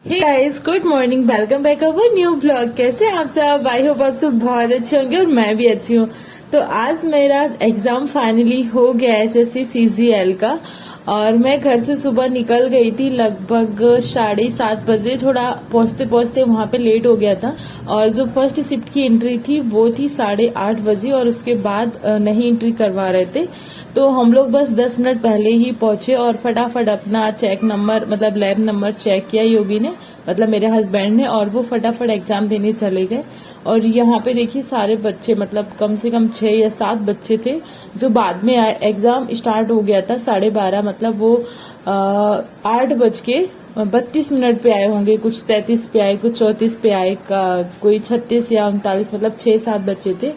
Hey guys, good morning, welcome back our new blog. कैसे हैं आप सब? आई होप आप सब बहुत अच्छे होंगे और मैं भी अच्छी हूँ। तो आज मेरा एग्जाम फाइनली हो गया एसएससी सीजीएल का, और मैं घर से सुबह निकल गई थी लगभग 7:30 बजे। थोड़ा पहुंचते पहुंचते वहां पे लेट हो गया था, और जो फर्स्ट शिफ्ट की एंट्री थी वो थी 8:30 बजे, और उसके बाद नहीं एंट्री करवा रहे थे। तो हम लोग बस 10 मिनट पहले ही पहुंचे और फटाफट अपना चेक नंबर मतलब लैब नंबर चेक किया योगी ने, मतलब मेरे हस्बैंड ने, और वो फटाफट एग्जाम देने चले गए। और यहाँ पे देखिए सारे बच्चे, मतलब कम से कम 6 या 7 बच्चे थे जो बाद में आए। एग्जाम स्टार्ट हो गया था 12:30, मतलब वो 8:32 पे आए होंगे, कुछ 33 पे आए, कुछ 34 पे आए, कोई 36 या 39, मतलब 6-7 बच्चे थे।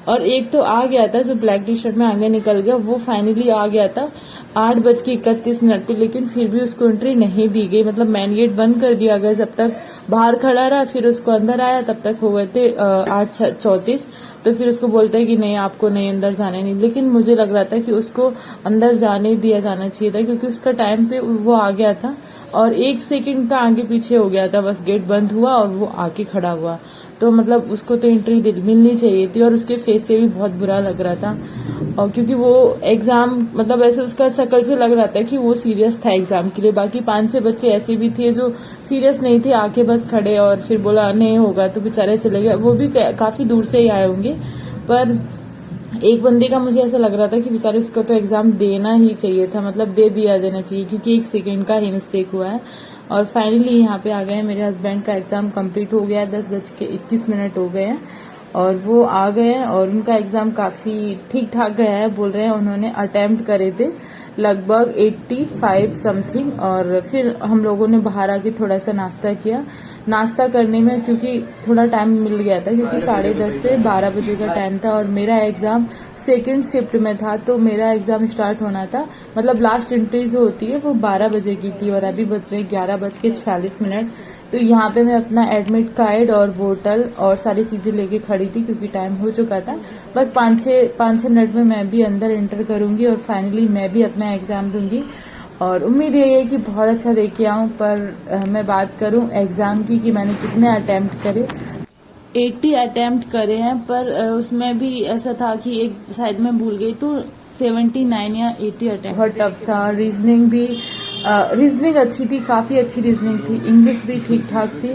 और एक तो आ गया था जो ब्लैक टी शर्ट में आगे निकल गया, वो फाइनली आ गया था 8:31 पे, लेकिन फिर भी उसको एंट्री नहीं दी गई। मतलब मेन गेट बंद कर दिया गया, जब तक बाहर खड़ा रहा, फिर उसको अंदर आया तब तक हो गए थे 8:34। तो फिर उसको बोलते हैं कि नहीं, आपको नहीं अंदर जाने नहीं। लेकिन मुझे लग रहा था कि उसको अंदर जाने दिया जाना चाहिए था, क्योंकि उसका टाइम पे वो आ गया था और 1 सेकंड का आगे पीछे हो गया था, बस गेट बंद हुआ और वो आके खड़ा हुआ। तो मतलब उसको तो एंट्री मिलनी चाहिए थी, और उसके फेस से भी बहुत बुरा लग रहा था। और क्योंकि वो एग्जाम, मतलब ऐसे उसका शक्ल से लग रहा था कि वो सीरियस था एग्जाम के लिए। बाकी 5-6 बच्चे ऐसे भी थे जो सीरियस नहीं थे, आके बस खड़े और फिर बोला नहीं होगा तो बेचारे चले गए। वो भी काफी दूर से ही आए होंगे, पर एक बंदे का मुझे ऐसा लग रहा था कि बेचारे उसको तो एग्जाम देना ही चाहिए था, मतलब दे दिया देना चाहिए, क्योंकि 1 सेकंड का ही मिस्टेक हुआ है। और फाइनली यहाँ पे आ गए, मेरे हस्बैंड का एग्जाम कंप्लीट हो गया, 10:21 हो गए हैं और वो आ गए हैं। और उनका एग्जाम काफी ठीक ठाक गया है, बोल रहे हैं। उन्होंने अटेम्प्ट करे थे लगभग 85 समथिंग, और फिर हम लोगों ने बाहर आके थोड़ा सा नाश्ता किया। नाश्ता करने में क्योंकि थोड़ा टाइम मिल गया था, क्योंकि 10:30 से 12 बजे का टाइम था, और मेरा एग्जाम सेकंड शिफ्ट में था, तो मेरा एग्जाम स्टार्ट होना था, मतलब लास्ट एंट्री जो होती है वो 12 बजे की थी, और अभी बज रहे 11:46। तो यहाँ पे मैं अपना एडमिट कार्ड और बोतल और सारी चीजें लेके खड़ी थी, क्योंकि टाइम हो चुका था। बस 5-6 मिनट में मैं भी अंदर एंटर करूंगी और फाइनली मैं भी अपना एग्जाम दूंगी। और उम्मीद यही है कि बहुत अच्छा दे के आऊँ। पर मैं बात करूँ एग्जाम की कि मैंने कितने अटेम्प्ट करे, 80 अटेम्प्ट करे हैं, पर उसमें भी ऐसा था कि एक साइड में भूल गई, तो 79 या 80 अटेम्प्ट। बहुत टफ था। रीजनिंग भी, रीजनिंग अच्छी थी, काफी अच्छी रीजनिंग थी। इंग्लिश भी ठीक ठाक थी,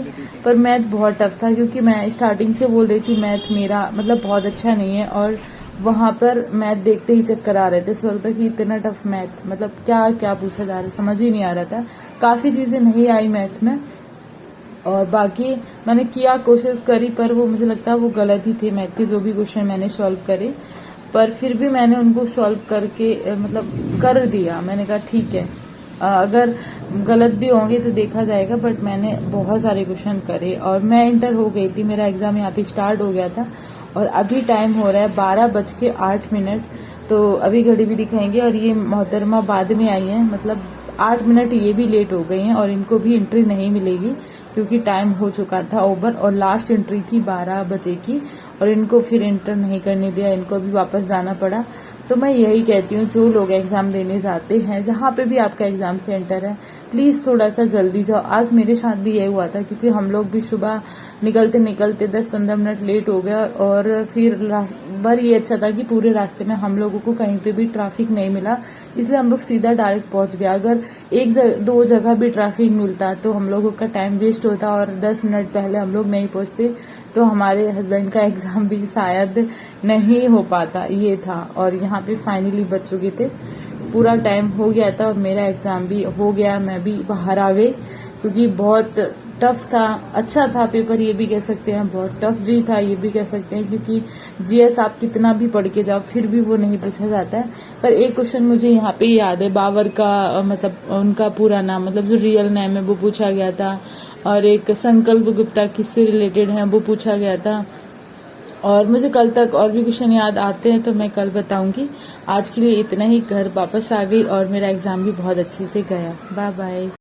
पर मैथ बहुत टफ था, क्योंकि मैं स्टार्टिंग से बोल रही थी मैथ मेरा मतलब बहुत अच्छा नहीं है, और वहां पर मैथ देखते ही चक्कर आ रहे थे। ऐसा लगता कि इतना टफ मैथ, मतलब क्या क्या पूछा जा रहा है, समझ ही नहीं आ रहा था। काफी चीजें नहीं आई मैथ में, और बाकी मैंने किया, कोशिश करी, पर वो मुझे लगता है वो गलत ही थे मैथ के जो भी क्वेश्चन मैंने सॉल्व करे। पर फिर भी मैंने उनको सॉल्व करके मतलब कर दिया। मैंने कहा ठीक है, अगर गलत भी होंगे तो देखा जाएगा, बट मैंने बहुत सारे क्वेश्चन करे और मैं इंटर हो गई थी। मेरा एग्जाम यहाँ पे स्टार्ट हो गया था, और अभी टाइम हो रहा है 12:08। तो अभी घड़ी भी दिखाएंगे, और ये मोहतरमा बाद में आई है, मतलब 8 मिनट ये भी लेट हो गई हैं, और इनको भी एंट्री नहीं मिलेगी, क्योंकि टाइम हो चुका था ओवर, और लास्ट एंट्री थी 12 बजे की, और इनको फिर एंटर नहीं करने दिया, इनको भी वापस जाना पड़ा। तो मैं यही कहती हूँ, जो लोग एग्जाम देने जाते हैं, जहाँ पे भी आपका एग्जाम सेंटर है, प्लीज थोड़ा सा जल्दी जाओ। आज मेरे साथ भी यही हुआ था, क्योंकि हम लोग भी सुबह निकलते निकलते 10-15 मिनट लेट हो गया, और फिर बार ये अच्छा था कि पूरे रास्ते में हम लोगों को कहीं पे भी ट्रैफिक नहीं मिला, इसलिए हम लोग सीधा डायरेक्ट पहुंच गया। अगर 1-2 जगह भी ट्रैफिक मिलता तो हम लोगों का टाइम वेस्ट होता, और 10 मिनट पहले हम लोग नहीं पहुंचते तो हमारे हस्बैंड का एग्जाम भी शायद नहीं हो पाता, ये था। और यहाँ पे फाइनली बच चुके थे, पूरा टाइम हो गया था, और मेरा एग्जाम भी हो गया। मैं भी बाहर आ गई, क्योंकि बहुत टफ था। अच्छा था पेपर ये भी कह सकते हैं, बहुत टफ भी था ये भी कह सकते हैं, क्योंकि जीएस आप कितना भी पढ़ के जाओ फिर भी वो नहीं पूछा जाता है। पर एक क्वेश्चन मुझे यहाँ पे याद है, बाबर का मतलब उनका पूरा नाम, मतलब जो रियल नेम है वो पूछा गया था, और एक संकल्प गुप्ता किससे रिलेटेड है वो पूछा गया था। और मुझे कल तक और भी क्वेश्चन याद आते हैं, तो मैं कल बताऊंगी। आज के लिए इतना ही। घर वापस आ गई और मेरा एग्जाम भी बहुत अच्छे से गया। Bye bye.